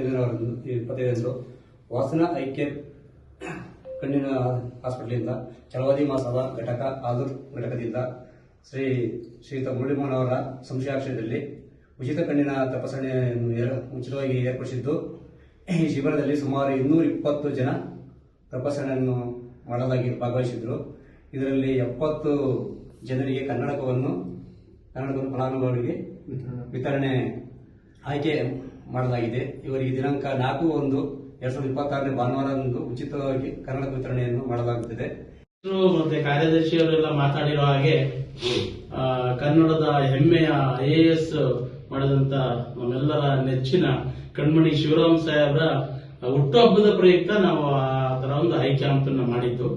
25 ವಾಸನಾ ಐಕ್ಯ ಕಣ್ಣಿನ ಹಾಸ್ಪಿಟಲಿಂದ ಛಲವಾದಿ ಮಹಾಸಭಾ ಘಟಕ ಆಲೂರು ಘಟಕದಿಂದ ಶ್ರೀಯುತ ಮುರಳೀಮೋಹನ್ ಅವರ ಸಂಶಯಾಕ್ಷರದಲ್ಲಿ ಉಚಿತ ಕಣ್ಣಿನ ತಪಾಸಣೆಯನ್ನು ಉಚಿತವಾಗಿ ಏರ್ಪಡಿಸಿದ್ದು, ಈ ಶಿಬಿರದಲ್ಲಿ ಸುಮಾರು 220 ಜನ ತಪಾಸಣೆಯನ್ನು ಭಾಗವಹಿಸಿದ್ರು. ಇದರಲ್ಲಿ 70 ಜನರಿಗೆ ಕನ್ನಡಕವನ್ನು ಫಲಾನುಭವಿಗಳಿಗೆ ವಿತರಣೆ ಆಯ್ಕೆ ಮಾಡಲಾಗಿದೆ. ಇವರಿಗೆ ದಿನಾಂಕ 4/1/2026 ಭಾನುವಾರದಂದು ಉಚಿತವಾಗಿ ಕನ್ನಡಕ ವಿತರಣೆಯನ್ನು ಮಾಡಲಾಗುತ್ತದೆ. ಮತ್ತೆ ಕಾರ್ಯದರ್ಶಿಯವರೆಲ್ಲ ಮಾತಾಡಿರೋ ಹಾಗೆ ಕನ್ನಡದ ಹೆಮ್ಮೆಯ IAS ಮಾಡಿದಂತ ನಮ್ಮೆಲ್ಲರ ನೆಚ್ಚಿನ ಕಣ್ಮಣಿ ಶಿವರಾಮ್ ಸಾಹೇಬ್ರ ಹುಟ್ಟುಹಬ್ಬದ ಪ್ರಯುಕ್ತ ನಾವು ಆ ತರ ಒಂದು ಐ ಕ್ಯಾಂಪ್ ಅನ್ನು ಮಾಡಿದ್ದು.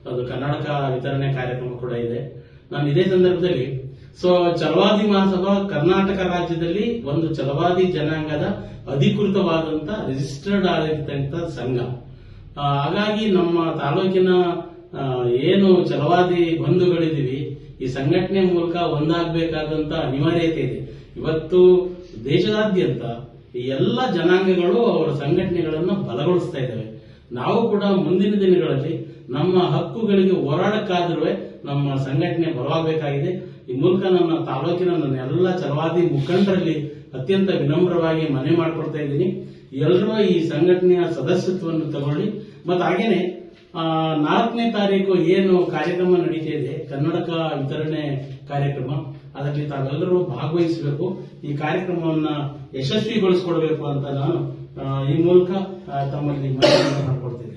ಅದು ಕನ್ನಡಕ ವಿತರಣೆ ಕಾರ್ಯಕ್ರಮ ಕೂಡ ಇದೆ. ನಾನು ಇದೇ ಸಂದರ್ಭದಲ್ಲಿ ಛಲವಾದಿ ಮಹಾಸಭಾ ಕರ್ನಾಟಕ ರಾಜ್ಯದಲ್ಲಿ ಒಂದು ಛಲವಾದಿ ಜನಾಂಗದ ಅಧಿಕೃತವಾದಂತ ರಿಜಿಸ್ಟರ್ಡ್ ಆಗಿರ್ತಕ್ಕಂಥ ಸಂಘ. ಹಾಗಾಗಿ ನಮ್ಮ ತಾಲೂಕಿನ ಏನು ಛಲವಾದಿ ಬಂಧುಗಳಿದ್ದೀವಿ, ಈ ಸಂಘಟನೆ ಮೂಲಕ ಒಂದಾಗಬೇಕಾದಂತ ಅನಿವಾರ್ಯತೆ ಇದೆ. ಇವತ್ತು ದೇಶದಾದ್ಯಂತ ಈ ಎಲ್ಲ ಜನಾಂಗಗಳು ಅವರ ಸಂಘಟನೆಗಳನ್ನು ಬಲಗೊಳಿಸ್ತಾ ಇದ್ದಾವೆ. ನಾವು ಕೂಡ ಮುಂದಿನ ದಿನಗಳಲ್ಲಿ ನಮ್ಮ ಹಕ್ಕುಗಳಿಗೆ ಹೋರಾಡಕ್ಕಾದ್ರೂ ನಮ್ಮ ಸಂಘಟನೆ ಬಲವಾಗಬೇಕಾಗಿದೆ. ಈ ಮೂಲಕ ನನ್ನ ತಾಲೂಕಿನ ನನ್ನ ಎಲ್ಲ ಛಲವಾದಿ ಮುಖಂಡರಲ್ಲಿ ಅತ್ಯಂತ ವಿನಮ್ರವಾಗಿ ಮನವಿ ಮಾಡಿಕೊಡ್ತಾ ಇದ್ದೀನಿ. ಎಲ್ಲರೂ ಈ ಸಂಘಟನೆಯ ಸದಸ್ಯತ್ವವನ್ನು ತಗೊಳ್ಳಿ. ಮತ್ತು ಹಾಗೇನೆ 4ನೇ ತಾರೀಕು ಏನು ಕಾರ್ಯಕ್ರಮ ನಡೀತಾ ಇದೆ, ಕನ್ನಡಕ ವಿತರಣೆ ಕಾರ್ಯಕ್ರಮ, ಅದರಲ್ಲಿ ತಾವೆಲ್ಲರೂ ಭಾಗವಹಿಸಬೇಕು. ಈ ಕಾರ್ಯಕ್ರಮವನ್ನ ಯಶಸ್ವಿಗೊಳಿಸಿಕೊಡ್ಬೇಕು ಅಂತ ನಾನು ಈ ಮೂಲಕ ತಮ್ಮಲ್ಲಿ ಮನವಿ ಮಾಡಿಕೊಡ್ತೇನೆ.